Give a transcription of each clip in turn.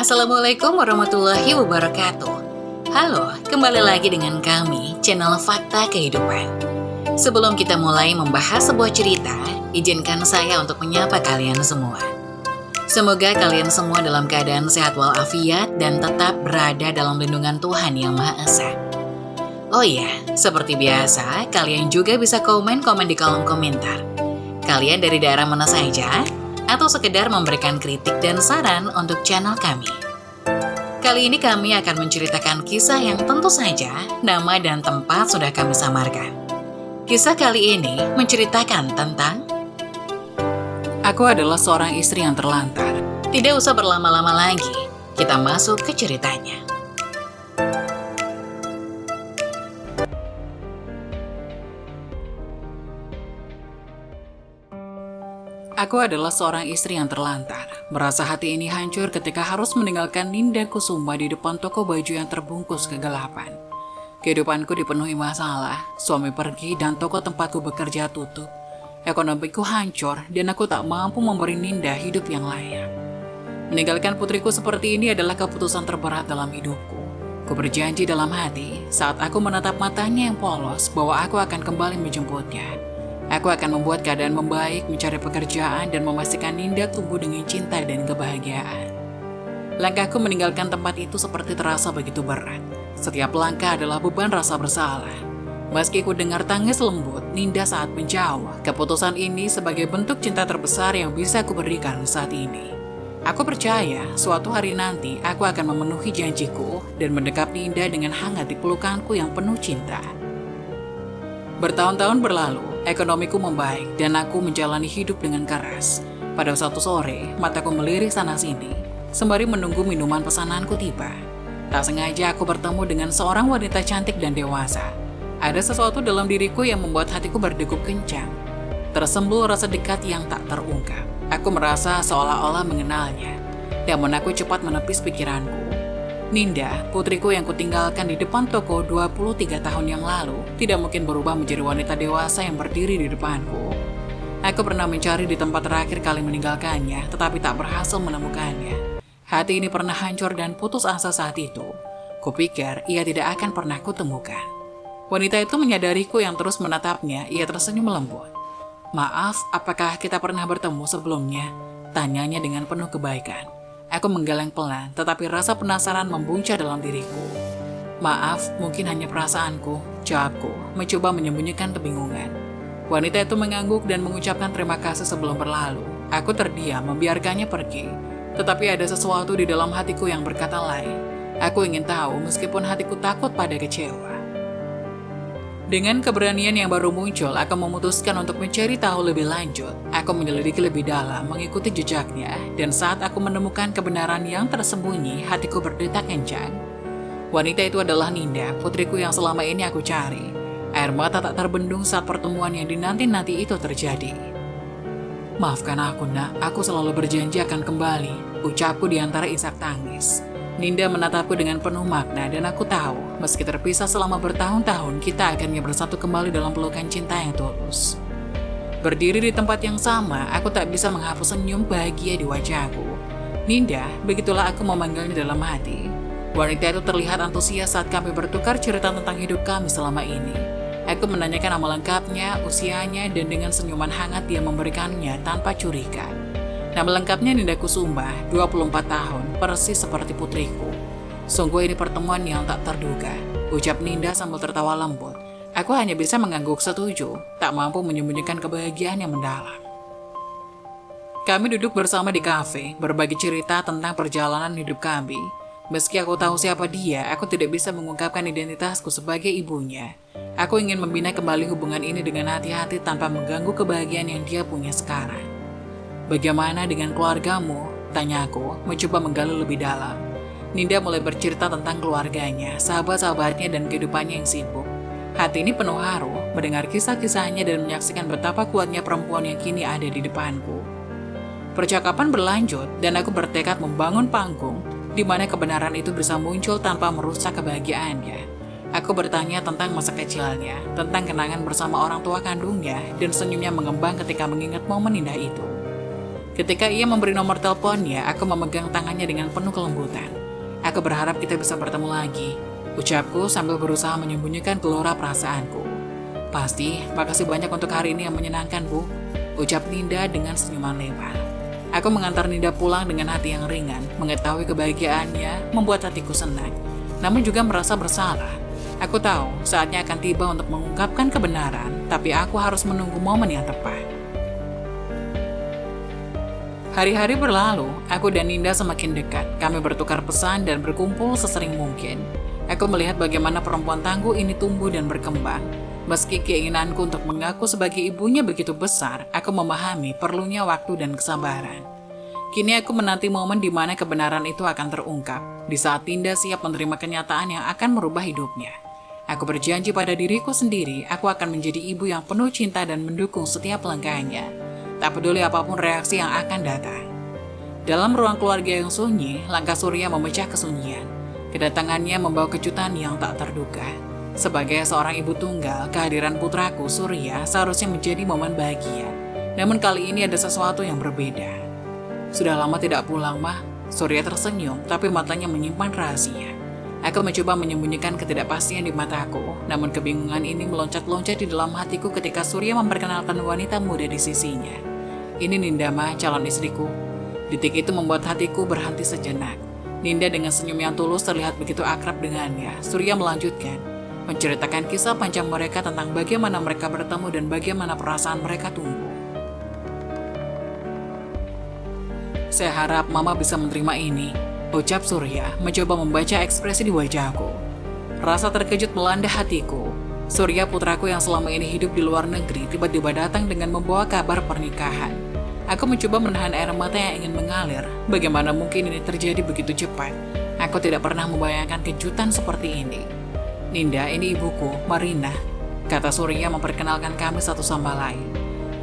Assalamualaikum warahmatullahi wabarakatuh. Halo, kembali lagi dengan kami, channel Fakta Kehidupan. Sebelum kita mulai membahas sebuah cerita, izinkan saya untuk menyapa kalian semua. Semoga kalian semua dalam keadaan sehat walafiat dan tetap berada dalam lindungan Tuhan Yang Maha Esa. Oh iya, seperti biasa, kalian juga bisa komen-komen di kolom komentar. Kalian dari daerah mana saja? Atau sekedar memberikan kritik dan saran untuk channel kami. Kali ini kami akan menceritakan kisah yang tentu saja nama dan tempat sudah kami samarkan. Kisah kali ini menceritakan tentang Aku adalah seorang istri yang terlantar. Tidak usah berlama-lama lagi, kita masuk ke ceritanya. Aku adalah seorang istri yang terlantar. Merasa hati ini hancur ketika harus meninggalkan Ninda Kusuma di depan toko baju yang terbungkus kegelapan. Kehidupanku dipenuhi masalah, suami pergi dan toko tempatku bekerja tutup. Ekonomiku hancur dan aku tak mampu memberi Ninda hidup yang layak. Meninggalkan putriku seperti ini adalah keputusan terberat dalam hidupku. Ku berjanji dalam hati saat aku menatap matanya yang polos bahwa aku akan kembali menjemputnya. Aku akan membuat keadaan membaik, mencari pekerjaan, dan memastikan Ninda tumbuh dengan cinta dan kebahagiaan. Langkahku meninggalkan tempat itu seperti terasa begitu berat. Setiap langkah adalah beban rasa bersalah. Meski ku dengar tangis lembut Ninda saat menjauh, keputusan ini sebagai bentuk cinta terbesar yang bisa ku berikan saat ini. Aku percaya suatu hari nanti aku akan memenuhi janjiku dan mendekap Ninda dengan hangat di pelukanku yang penuh cinta. Bertahun-tahun berlalu, ekonomiku membaik dan aku menjalani hidup dengan keras. Pada suatu sore, mataku melirik sana-sini, sembari menunggu minuman pesananku tiba. Tak sengaja aku bertemu dengan seorang wanita cantik dan dewasa. Ada sesuatu dalam diriku yang membuat hatiku berdegup kencang. Tersembul rasa dekat yang tak terungkap. Aku merasa seolah-olah mengenalnya. Namun aku cepat menepis pikiranku. Ninda, putriku yang kutinggalkan di depan toko 23 tahun yang lalu, tidak mungkin berubah menjadi wanita dewasa yang berdiri di depanku. Aku pernah mencari di tempat terakhir kali meninggalkannya, tetapi tak berhasil menemukannya. Hati ini pernah hancur dan putus asa saat itu. Kupikir ia tidak akan pernah kutemukan. Wanita itu menyadariku yang terus menatapnya, ia tersenyum lembut. "Maaf, apakah kita pernah bertemu sebelumnya?" Tanyanya dengan penuh kebaikan. Aku menggeleng pelan, tetapi rasa penasaran membuncah dalam diriku. "Maaf, mungkin hanya perasaanku," jawabku, mencoba menyembunyikan kebingungan. Wanita itu mengangguk dan mengucapkan terima kasih sebelum berlalu. Aku terdiam, membiarkannya pergi. Tetapi ada sesuatu di dalam hatiku yang berkata lain. Aku ingin tahu meskipun hatiku takut pada kecewa. Dengan keberanian yang baru muncul, aku memutuskan untuk mencari tahu lebih lanjut. Aku menyelidiki lebih dalam, mengikuti jejaknya, dan saat aku menemukan kebenaran yang tersembunyi, hatiku berdetak kencang. Wanita itu adalah Ninda, putriku yang selama ini aku cari. Air mata tak terbendung saat pertemuan yang dinanti-nanti itu terjadi. "Maafkan aku, Nak, aku selalu berjanji akan kembali," ucapku di antara isak tangis. Ninda menatapku dengan penuh makna dan aku tahu, meski terpisah selama bertahun-tahun, kita akhirnya bersatu kembali dalam pelukan cinta yang tulus. Berdiri di tempat yang sama, aku tak bisa menghapus senyum bahagia di wajahku. "Ninda," begitulah aku memanggilnya dalam hati. Wanita itu terlihat antusias saat kami bertukar cerita tentang hidup kami selama ini. Aku menanyakan nama lengkapnya, usianya, dan dengan senyuman hangat dia memberikannya tanpa curiga. Nama lengkapnya Ninda Kusuma, 24 tahun, persis seperti putriku. "Sungguh ini pertemuan yang tak terduga," ucap Ninda sambil tertawa lembut. Aku hanya bisa mengangguk setuju, tak mampu menyembunyikan kebahagiaan yang mendalam. Kami duduk bersama di kafe, berbagi cerita tentang perjalanan hidup kami. Meski aku tahu siapa dia, aku tidak bisa mengungkapkan identitasku sebagai ibunya. Aku ingin membina kembali hubungan ini dengan hati-hati tanpa mengganggu kebahagiaan yang dia punya sekarang. "Bagaimana dengan keluargamu?" tanya aku, mencoba menggali lebih dalam. Ninda mulai bercerita tentang keluarganya, sahabat-sahabatnya, dan kehidupannya yang sibuk. Hati ini penuh haru mendengar kisah-kisahnya dan menyaksikan betapa kuatnya perempuan yang kini ada di depanku. Percakapan berlanjut dan aku bertekad membangun panggung di mana kebenaran itu bisa muncul tanpa merusak kebahagiaannya. Aku bertanya tentang masa kecilnya, tentang kenangan bersama orang tua kandungnya, dan senyumnya mengembang ketika mengingat momen indah itu. Ketika ia memberi nomor teleponnya, aku memegang tangannya dengan penuh kelembutan. Aku berharap kita bisa bertemu lagi, ucapku sambil berusaha menyembunyikan gelora perasaanku. Pasti, makasih banyak untuk hari ini yang menyenangkan, Bu, ucap Ninda dengan senyuman lebar. Aku mengantar Ninda pulang dengan hati yang ringan, mengetahui kebahagiaannya membuat hatiku senang, namun juga merasa bersalah. Aku tahu saatnya akan tiba untuk mengungkapkan kebenaran, tapi aku harus menunggu momen yang tepat. Hari-hari berlalu, aku dan Ninda semakin dekat. Kami bertukar pesan dan berkumpul sesering mungkin. Aku melihat bagaimana perempuan tangguh ini tumbuh dan berkembang. Meski keinginanku untuk mengaku sebagai ibunya begitu besar, aku memahami perlunya waktu dan kesabaran. Kini aku menanti momen di mana kebenaran itu akan terungkap, di saat Ninda siap menerima kenyataan yang akan merubah hidupnya. Aku berjanji pada diriku sendiri, aku akan menjadi ibu yang penuh cinta dan mendukung setiap langkahnya. Tak peduli apapun reaksi yang akan datang. Dalam ruang keluarga yang sunyi, langkah Surya memecah kesunyian. Kedatangannya membawa kejutan yang tak terduga. Sebagai seorang ibu tunggal, kehadiran putraku Surya seharusnya menjadi momen bahagia. Namun kali ini ada sesuatu yang berbeda. Sudah lama tidak pulang, Mah. Surya tersenyum, tapi matanya menyimpan rahasia. Aku mencoba menyembunyikan ketidakpastian di mataku, namun kebingungan ini meloncat-loncat di dalam hatiku ketika Surya memperkenalkan wanita muda di sisinya. Ini Ninda, Mah, calon istriku. Detik itu membuat hatiku berhenti sejenak. Ninda dengan senyum yang tulus terlihat begitu akrab dengannya. Surya melanjutkan, menceritakan kisah panjang mereka tentang bagaimana mereka bertemu dan bagaimana perasaan mereka tumbuh. Saya harap Mama bisa menerima ini, ucap Surya, mencoba membaca ekspresi di wajahku. Rasa terkejut melanda hatiku. Surya, putraku yang selama ini hidup di luar negeri, tiba-tiba datang dengan membawa kabar pernikahan. Aku mencoba menahan air mata yang ingin mengalir. Bagaimana mungkin ini terjadi begitu cepat? Aku tidak pernah membayangkan kejutan seperti ini. Ninda, ini ibuku, Marina, kata Surya memperkenalkan kami satu sama lain.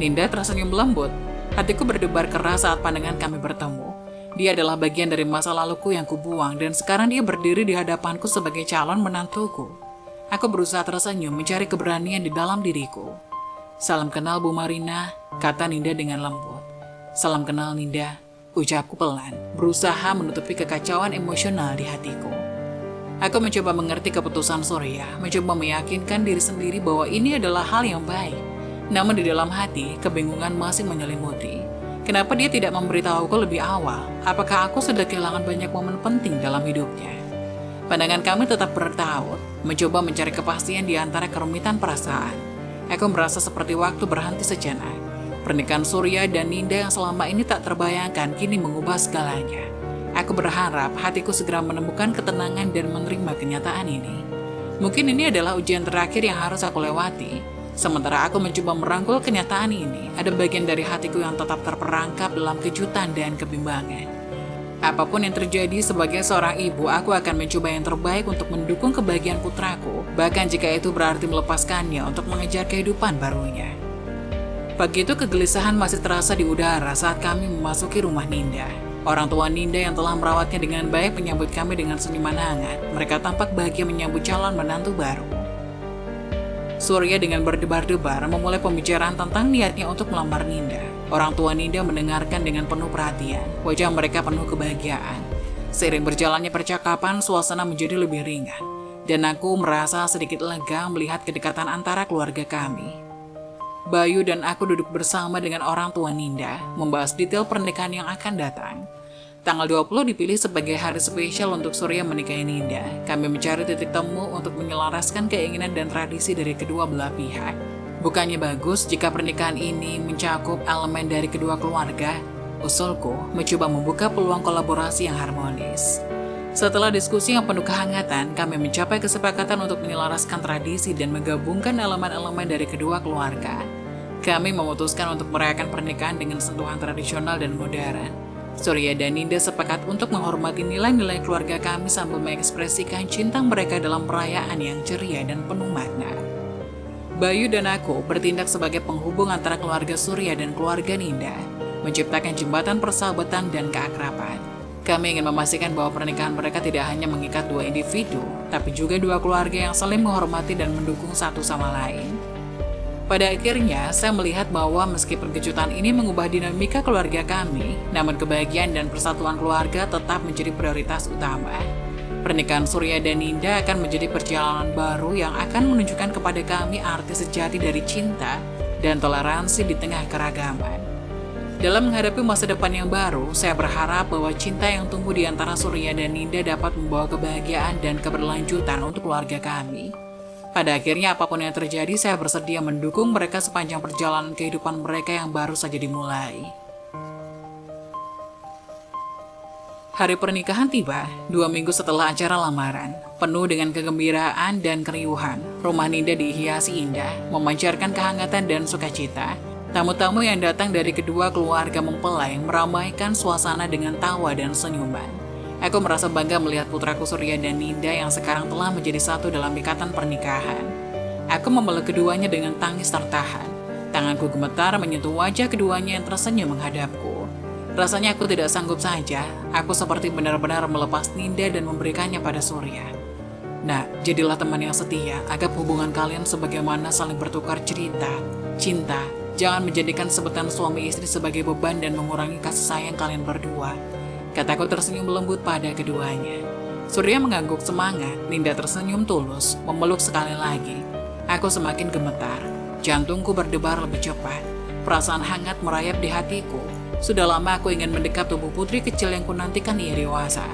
Ninda tersenyum lembut. Hatiku berdebar keras saat pandangan kami bertemu. Dia adalah bagian dari masa laluku yang kubuang dan sekarang dia berdiri di hadapanku sebagai calon menantuku. Aku berusaha tersenyum mencari keberanian di dalam diriku. Salam kenal Bu Marina, kata Ninda dengan lembut. Salam kenal Ninda, ucapku pelan, berusaha menutupi kekacauan emosional di hatiku. Aku mencoba mengerti keputusan Surya, mencoba meyakinkan diri sendiri bahwa ini adalah hal yang baik. Namun di dalam hati, kebingungan masih menyelimuti. Kenapa dia tidak memberitahuku lebih awal? Apakah aku sudah kehilangan banyak momen penting dalam hidupnya? Pandangan kami tetap bertaut, mencoba mencari kepastian di antara kerumitan perasaan. Aku merasa seperti waktu berhenti sejenak. Pernikahan Surya dan Ninda yang selama ini tak terbayangkan kini mengubah segalanya. Aku berharap hatiku segera menemukan ketenangan dan menerima kenyataan ini. Mungkin ini adalah ujian terakhir yang harus aku lewati. Sementara aku mencoba merangkul kenyataan ini, ada bagian dari hatiku yang tetap terperangkap dalam kejutan dan kebimbangan. Apapun yang terjadi sebagai seorang ibu, aku akan mencoba yang terbaik untuk mendukung kebahagiaan putraku, bahkan jika itu berarti melepaskannya untuk mengejar kehidupan barunya. Pagi itu kegelisahan masih terasa di udara saat kami memasuki rumah Ninda. Orang tua Ninda yang telah merawatnya dengan baik menyambut kami dengan senyuman hangat. Mereka tampak bahagia menyambut calon menantu baru. Surya dengan berdebar-debar memulai pembicaraan tentang niatnya untuk melamar Ninda. Orang tua Ninda mendengarkan dengan penuh perhatian. Wajah mereka penuh kebahagiaan. Seiring berjalannya percakapan, suasana menjadi lebih ringan. Dan aku merasa sedikit lega melihat kedekatan antara keluarga kami. Bayu dan aku duduk bersama dengan orang tua Ninda, membahas detail pernikahan yang akan datang. Tanggal 20 dipilih sebagai hari spesial untuk Surya menikahi Ninda. Kami mencari titik temu untuk menyelaraskan keinginan dan tradisi dari kedua belah pihak. Bukannya bagus jika pernikahan ini mencakup elemen dari kedua keluarga? Usulku mencoba membuka peluang kolaborasi yang harmonis. Setelah diskusi yang penuh kehangatan, kami mencapai kesepakatan untuk menyelaraskan tradisi dan menggabungkan elemen-elemen dari kedua keluarga. Kami memutuskan untuk merayakan pernikahan dengan sentuhan tradisional dan modern. Surya dan Ninda sepakat untuk menghormati nilai-nilai keluarga kami sambil mengekspresikan cinta mereka dalam perayaan yang ceria dan penuh makna. Bayu dan aku bertindak sebagai penghubung antara keluarga Surya dan keluarga Ninda, menciptakan jembatan persahabatan dan keakraban. Kami ingin memastikan bahwa pernikahan mereka tidak hanya mengikat dua individu, tapi juga dua keluarga yang saling menghormati dan mendukung satu sama lain. Pada akhirnya, saya melihat bahwa meskipun kejutan ini mengubah dinamika keluarga kami, namun kebahagiaan dan persatuan keluarga tetap menjadi prioritas utama. Pernikahan Surya dan Ninda akan menjadi perjalanan baru yang akan menunjukkan kepada kami arti sejati dari cinta dan toleransi di tengah keragaman. Dalam menghadapi masa depan yang baru, saya berharap bahwa cinta yang tumbuh di antara Surya dan Ninda dapat membawa kebahagiaan dan keberlanjutan untuk keluarga kami. Pada akhirnya, apapun yang terjadi, saya bersedia mendukung mereka sepanjang perjalanan kehidupan mereka yang baru saja dimulai. Hari pernikahan tiba, 2 minggu setelah acara lamaran. Penuh dengan kegembiraan dan keriuhan, rumah Ninda dihiasi indah, memancarkan kehangatan dan sukacita. Tamu-tamu yang datang dari kedua keluarga mempelai meramaikan suasana dengan tawa dan senyuman. Aku merasa bangga melihat putraku Surya dan Ninda yang sekarang telah menjadi satu dalam ikatan pernikahan. Aku memeluk keduanya dengan tangis tertahan. Tanganku gemetar menyentuh wajah keduanya yang tersenyum menghadapku. Rasanya aku tidak sanggup saja. Aku seperti benar-benar melepas Ninda dan memberikannya pada Surya. Nah, jadilah teman yang setia, agar hubungan kalian sebagaimana saling bertukar cerita, cinta. Jangan menjadikan sebutan suami istri sebagai beban dan mengurangi kasih sayang kalian berdua. Kataku tersenyum lembut pada keduanya. Surya mengangguk semangat, Ninda tersenyum tulus, memeluk sekali lagi. Aku semakin gemetar, jantungku berdebar lebih cepat. Perasaan hangat merayap di hatiku. Sudah lama aku ingin mendekap tubuh putri kecil yang kunantikan ia dewasa.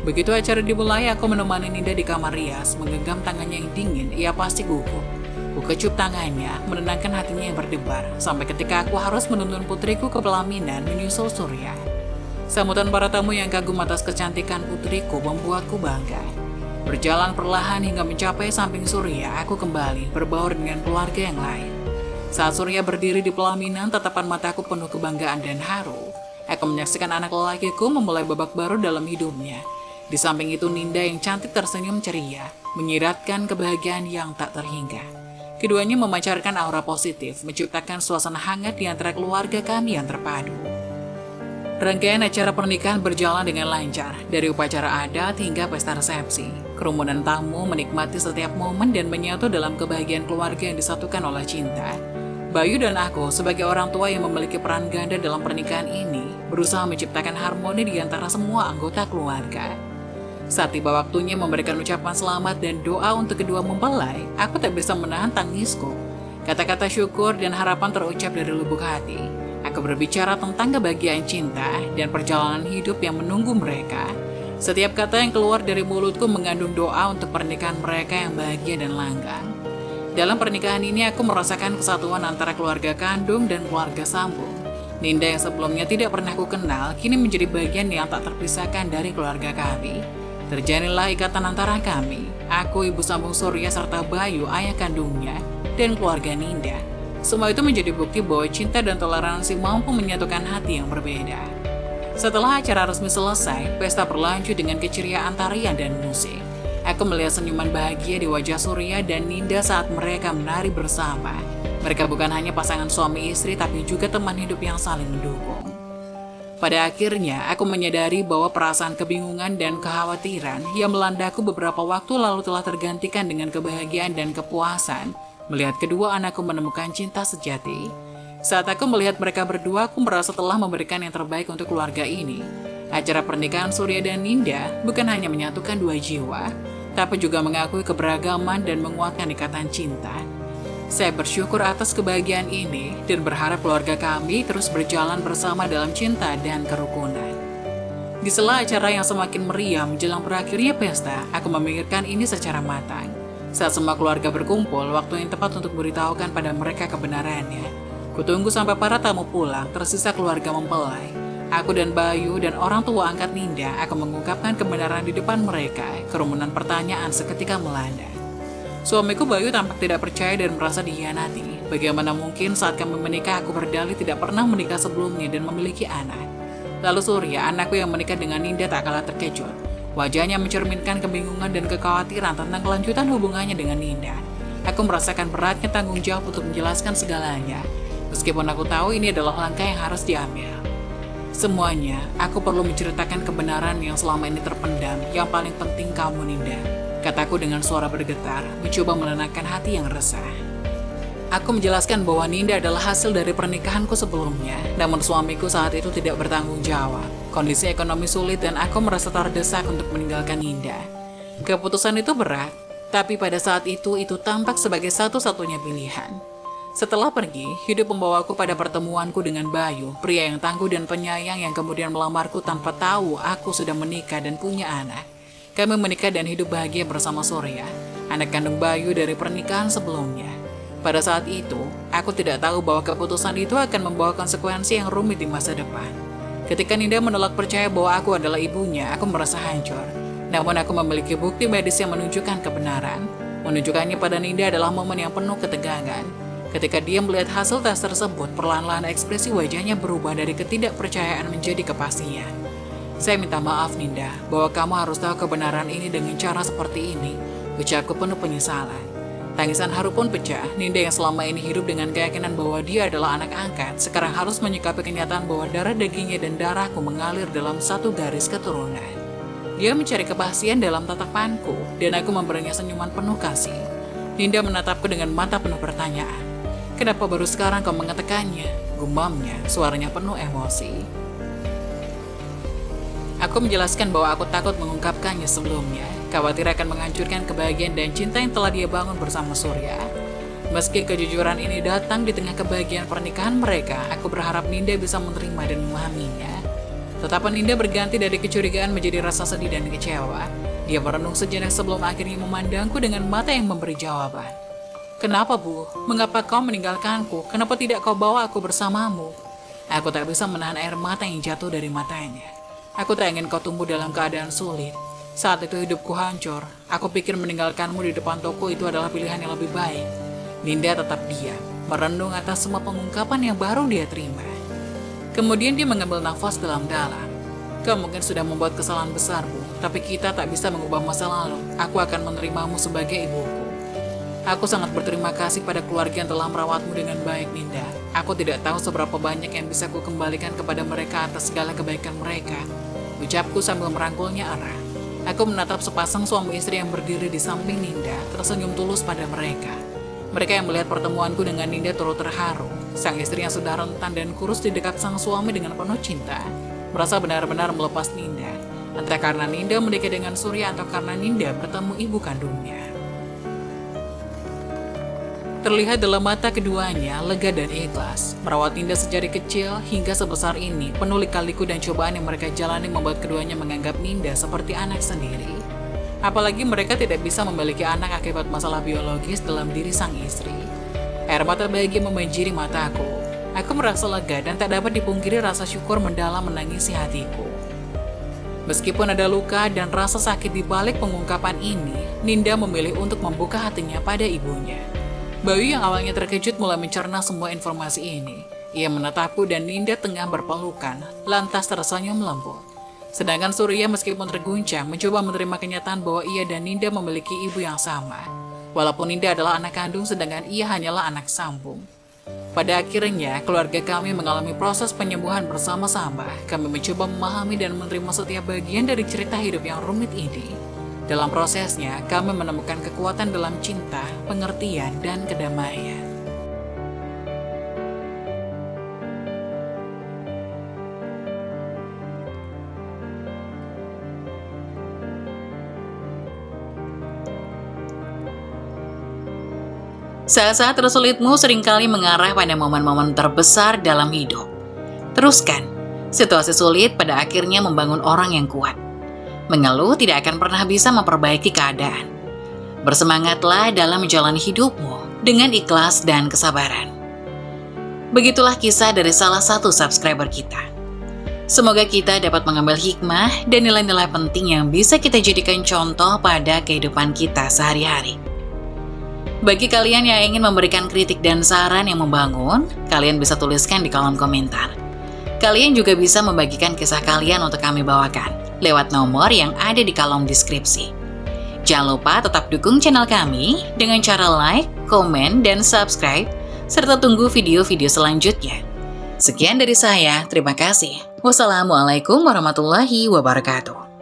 Begitu acara dimulai, aku menemani Ninda di kamar rias, menggenggam tangannya yang dingin, ia pasti gugup. Ku kecup tangannya, menenangkan hatinya yang berdebar, sampai ketika aku harus menuntun putriku ke pelaminan menyusul Surya. Sambutan para tamu yang kagum atas kecantikan putriku membuatku bangga. Berjalan perlahan hingga mencapai samping Surya, aku kembali berbaur dengan keluarga yang lain. Saat Surya berdiri di pelaminan, tatapan mataku penuh kebanggaan dan haru. Aku menyaksikan anak lelakiku memulai babak baru dalam hidupnya. Di samping itu Ninda yang cantik tersenyum ceria, menyiratkan kebahagiaan yang tak terhingga. Keduanya memancarkan aura positif, menciptakan suasana hangat di antara keluarga kami yang terpadu. Rangkaian acara pernikahan berjalan dengan lancar, dari upacara adat hingga pesta resepsi. Kerumunan tamu menikmati setiap momen dan menyatu dalam kebahagiaan keluarga yang disatukan oleh cinta. Bayu dan aku, sebagai orang tua yang memiliki peran ganda dalam pernikahan ini, berusaha menciptakan harmoni di antara semua anggota keluarga. Saat tiba waktunya memberikan ucapan selamat dan doa untuk kedua mempelai, aku tak bisa menahan tangisku. Kata-kata syukur dan harapan terucap dari lubuk hati. Aku berbicara tentang kebahagiaan cinta dan perjalanan hidup yang menunggu mereka. Setiap kata yang keluar dari mulutku mengandung doa untuk pernikahan mereka yang bahagia dan langgang. Dalam pernikahan ini aku merasakan kesatuan antara keluarga kandung dan keluarga sambung. Ninda yang sebelumnya tidak pernah ku kenal, kini menjadi bagian yang tak terpisahkan dari keluarga kami. Terjalinlah ikatan antara kami, aku, ibu sambung Surya, serta Bayu, ayah kandungnya, dan keluarga Ninda. Semua itu menjadi bukti bahwa cinta dan toleransi mampu menyatukan hati yang berbeda. Setelah acara resmi selesai, pesta berlanjut dengan keceriaan tarian dan musik. Aku melihat senyuman bahagia di wajah Surya dan Ninda saat mereka menari bersama. Mereka bukan hanya pasangan suami istri, tapi juga teman hidup yang saling mendukung. Pada akhirnya, aku menyadari bahwa perasaan kebingungan dan kekhawatiran yang melandaku beberapa waktu lalu telah tergantikan dengan kebahagiaan dan kepuasan melihat kedua anakku menemukan cinta sejati. Saat aku melihat mereka berdua, aku merasa telah memberikan yang terbaik untuk keluarga ini. Acara pernikahan Surya dan Ninda bukan hanya menyatukan dua jiwa, tapi juga mengakui keberagaman dan menguatkan ikatan cinta. Saya bersyukur atas kebahagiaan ini dan berharap keluarga kami terus berjalan bersama dalam cinta dan kerukunan. Di sela acara yang semakin meriah menjelang berakhirnya pesta, aku memikirkan ini secara matang. Saat semua keluarga berkumpul, waktu yang tepat untuk beritahukan pada mereka kebenarannya. Kutunggu sampai para tamu pulang, tersisa keluarga mempelai. Aku dan Bayu dan orang tua angkat Ninda akan mengungkapkan kebenaran di depan mereka. Kerumunan pertanyaan seketika melanda. Suamiku Bayu tampak tidak percaya dan merasa dikhianati. Bagaimana mungkin saat kami menikah aku berdalih tidak pernah menikah sebelumnya dan memiliki anak. Lalu Surya, anakku yang menikah dengan Ninda, tak kalah terkejut. Wajahnya mencerminkan kebingungan dan kekhawatiran tentang kelanjutan hubungannya dengan Ninda. Aku merasakan beratnya tanggung jawab untuk menjelaskan segalanya. Meskipun aku tahu ini adalah langkah yang harus diambil. Semuanya, aku perlu menceritakan kebenaran yang selama ini terpendam. Yang paling penting kamu, Ninda, kataku dengan suara bergetar, mencoba menenangkan hati yang resah. Aku menjelaskan bahwa Ninda adalah hasil dari pernikahanku sebelumnya, namun suamiku saat itu tidak bertanggung jawab. Kondisi ekonomi sulit dan aku merasa terdesak untuk meninggalkan Ninda. Keputusan itu berat, tapi pada saat itu tampak sebagai satu-satunya pilihan. Setelah pergi, hidup membawaku pada pertemuanku dengan Bayu, pria yang tangguh dan penyayang yang kemudian melamarku tanpa tahu aku sudah menikah dan punya anak. Kami menikah dan hidup bahagia bersama Surya, anak kandung Bayu dari pernikahan sebelumnya. Pada saat itu, aku tidak tahu bahwa keputusan itu akan membawa konsekuensi yang rumit di masa depan. Ketika Ninda menolak percaya bahwa aku adalah ibunya, aku merasa hancur. Namun aku memiliki bukti medis yang menunjukkan kebenaran. Menunjukkannya pada Ninda adalah momen yang penuh ketegangan. Ketika dia melihat hasil tes tersebut, perlahan-lahan ekspresi wajahnya berubah dari ketidakpercayaan menjadi kepastian. Saya minta maaf Ninda, bahwa kamu harus tahu kebenaran ini dengan cara seperti ini. Ucapku penuh penyesalan. Tangisan haru pun pecah. Ninda yang selama ini hidup dengan keyakinan bahwa dia adalah anak angkat, sekarang harus menyikapi kenyataan bahwa darah dagingnya dan darahku mengalir dalam satu garis keturunan. Dia mencari kepastian dalam tatapanku, dan aku memberinya senyuman penuh kasih. Ninda menatapku dengan mata penuh pertanyaan. Kenapa baru sekarang kau mengatakannya? Gumamnya, suaranya penuh emosi. Aku menjelaskan bahwa aku takut mengungkapkannya sebelumnya. Khawatir akan menghancurkan kebahagiaan dan cinta yang telah dia bangun bersama Surya. Meski kejujuran ini datang di tengah kebahagiaan pernikahan mereka, aku berharap Ninda bisa menerima dan memahaminya. Tetapan Ninda berganti dari kecurigaan menjadi rasa sedih dan kecewa. Dia merenung sejenak sebelum akhirnya memandangku dengan mata yang memberi jawaban. Kenapa Bu? Mengapa kau meninggalkanku? Kenapa tidak kau bawa aku bersamamu? Aku tak bisa menahan air mata yang jatuh dari matanya. Aku tak ingin kau tumbuh dalam keadaan sulit. Saat itu hidupku hancur. Aku pikir meninggalkanmu di depan toko itu adalah pilihan yang lebih baik. Ninda tetap diam, merenung atas semua pengungkapan yang baru dia terima. Kemudian dia mengambil nafas dalam-dalam. Kau mungkin sudah membuat kesalahan besar, Bu, tapi kita tak bisa mengubah masa lalu. Aku akan menerimamu sebagai ibuku. Aku sangat berterima kasih pada keluarga yang telah merawatmu dengan baik, Ninda. Aku tidak tahu seberapa banyak yang bisa ku kembalikan kepada mereka atas segala kebaikan mereka. Ucapku sambil merangkulnya erat. Aku menatap sepasang suami istri yang berdiri di samping Ninda, tersenyum tulus pada mereka. Mereka yang melihat pertemuanku dengan Ninda turut terharu. Sang istri yang sudah rentan dan kurus di dekat sang suami dengan penuh cinta, merasa benar-benar melepas Ninda. Entah karena Ninda menikah dengan Surya atau karena Ninda bertemu ibu kandungnya. Terlihat dalam mata keduanya lega dan ikhlas. Merawat Ninda sejak kecil hingga sebesar ini, penuh lika-liku dan cobaan yang mereka jalani membuat keduanya menganggap Ninda seperti anak sendiri. Apalagi mereka tidak bisa memiliki anak akibat masalah biologis dalam diri sang istri. Air mata bahagia membanjiri mataku. Aku merasa lega dan tak dapat dipungkiri rasa syukur mendalam menangisi hatiku. Meskipun ada luka dan rasa sakit di balik pengungkapan ini, Ninda memilih untuk membuka hatinya pada ibunya. Bayu yang awalnya terkejut mulai mencerna semua informasi ini. Ia menatapku dan Ninda tengah berpelukan, lantas tersenyum lembut. Sedangkan Surya meskipun terguncang mencoba menerima kenyataan bahwa ia dan Ninda memiliki ibu yang sama. Walaupun Ninda adalah anak kandung sedangkan ia hanyalah anak sambung. Pada akhirnya, keluarga kami mengalami proses penyembuhan bersama-sama. Kami mencoba memahami dan menerima setiap bagian dari cerita hidup yang rumit ini. Dalam prosesnya, kami menemukan kekuatan dalam cinta, pengertian, dan kedamaian. Saat-saat tersulitmu seringkali mengarah pada momen-momen terbesar dalam hidup. Teruskan, situasi sulit pada akhirnya membangun orang yang kuat. Mengeluh tidak akan pernah bisa memperbaiki keadaan. Bersemangatlah dalam menjalani hidupmu dengan ikhlas dan kesabaran. Begitulah kisah dari salah satu subscriber kita. Semoga kita dapat mengambil hikmah dan nilai-nilai penting yang bisa kita jadikan contoh pada kehidupan kita sehari-hari. Bagi kalian yang ingin memberikan kritik dan saran yang membangun, kalian bisa tuliskan di kolom komentar. Kalian juga bisa membagikan kisah kalian untuk kami bawakan lewat nomor yang ada di kolom deskripsi. Jangan lupa tetap dukung channel kami dengan cara like, komen, dan subscribe, serta tunggu video-video selanjutnya. Sekian dari saya, terima kasih. Wassalamualaikum warahmatullahi wabarakatuh.